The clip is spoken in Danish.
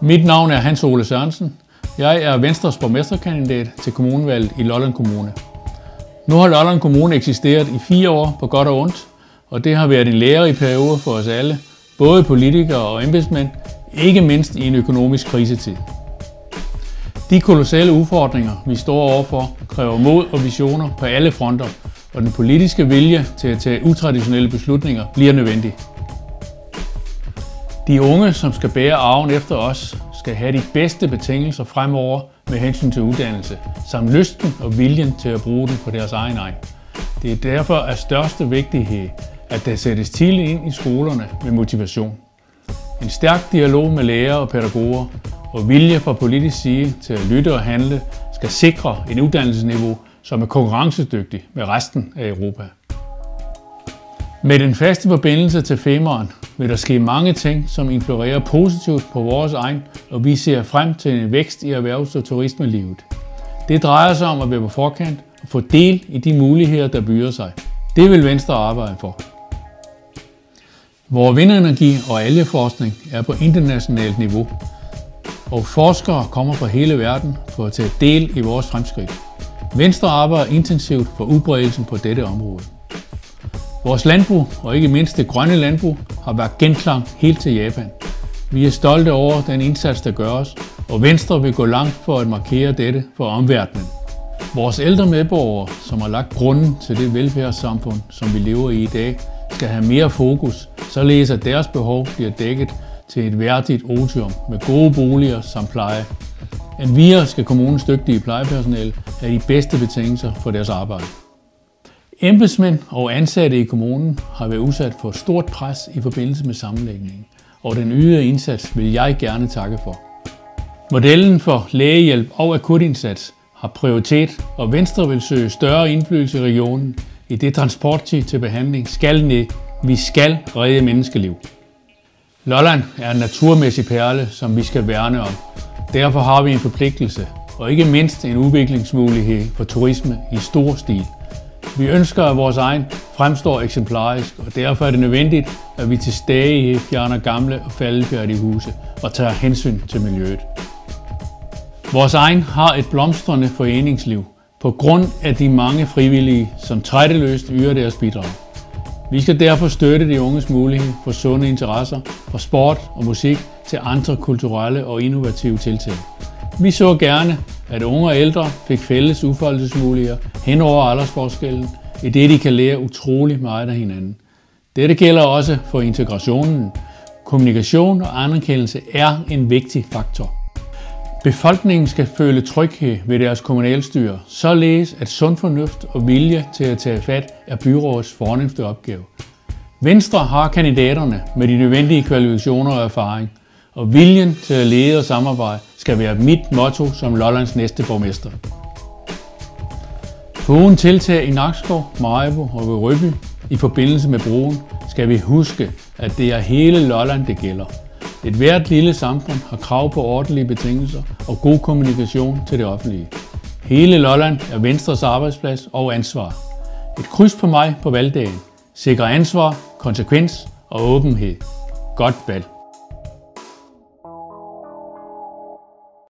Mit navn er Hans Ole Sørensen. Jeg er Venstres borgmesterkandidat til kommunevalget i Lolland Kommune. Nu har Lolland Kommune eksisteret i 4 år på godt og ondt, og det har været en lærerig periode for os alle, både politikere og embedsmænd, ikke mindst i en økonomisk krisetid. De kolossale udfordringer, vi står overfor, kræver mod og visioner på alle fronter, og den politiske vilje til at tage utraditionelle beslutninger bliver nødvendig. De unge, som skal bære arven efter os, skal have de bedste betingelser fremover med hensyn til uddannelse, samt lysten og viljen til at bruge den på deres egen egen. Det er derfor af største vigtighed, at der sættes tidligt ind i skolerne med motivation. En stærk dialog med lærere og pædagoger og vilje fra politisk side til at lytte og handle skal sikre et uddannelsesniveau, som er konkurrencedygtigt med resten af Europa. Med den faste forbindelse til Femern vil der ske mange ting, som influerer positivt på vores egen, og vi ser frem til en vækst i erhvervs- og turismelivet. Det drejer sig om at være på forkant og få del i de muligheder, der byder sig. Det vil Venstre arbejde for. Vores vindenergi og olieforskning er på internationalt niveau, og forskere kommer fra hele verden for at tage del i vores fremskridt. Venstre arbejder intensivt for udbredelsen på dette område. Vores landbrug, og ikke mindst det grønne landbrug, har været genklang helt til Japan. Vi er stolte over den indsats, der gøres, og Venstre vil gå langt for at markere dette for omverdenen. Vores ældre medborgere, som har lagt grunden til det velfærdssamfund, som vi lever i dag, skal have mere fokus, således at deres behov bliver dækket til et værdigt otium med gode boliger samt pleje. Endvidere skal kommunens dygtige plejepersonale have de bedste betingelser for deres arbejde. Embedsmænd og ansatte i kommunen har været udsat for stort pres i forbindelse med sammenlægningen, og den ydede indsats vil jeg gerne takke for. Modellen for lægehjælp og akutindsats har prioritet, og Venstre vil søge større indflydelse i regionen, i det transporttid til behandling skal ned. Vi skal redde menneskeliv. Lolland er en naturmæssig perle, som vi skal værne om. Derfor har vi en forpligtelse, og ikke mindst en udviklingsmulighed for turisme i stor stil. Vi ønsker, at vores egen fremstår eksemplarisk, og derfor er det nødvendigt, at vi til stadighed fjerner gamle og faldefærdige huse og tager hensyn til miljøet. Vores egen har et blomstrende foreningsliv på grund af de mange frivillige, som trætteløst yder deres bidrag. Vi skal derfor støtte de unges mulighed for sunde interesser, fra sport og musik til andre kulturelle og innovative tiltag. Vi så gerne, at unge og ældre fik fælles udfoldelsesmuligheder hen over aldersforskellen, i det de kan lære utrolig meget af hinanden. Dette gælder også for integrationen. Kommunikation og anerkendelse er en vigtig faktor. Befolkningen skal føle tryghed ved deres kommunalstyre, således at sund fornuft og vilje til at tage fat er byrådets fornemste opgave. Venstre har kandidaterne med de nødvendige kvalifikationer og erfaring, og viljen til at lede og samarbejde skal være mit motto som Lollands næste borgmester. Foruden tiltag i Nakskov, Maribo og ved Rødby i forbindelse med broen, skal vi huske, at det er hele Lolland, det gælder. Et hvert lille samfund har krav på ordentlige betingelser og god kommunikation til det offentlige. Hele Lolland er Venstres arbejdsplads og ansvar. Et kryds på mig på valgdagen sikrer ansvar, konsekvens og åbenhed. Godt valg.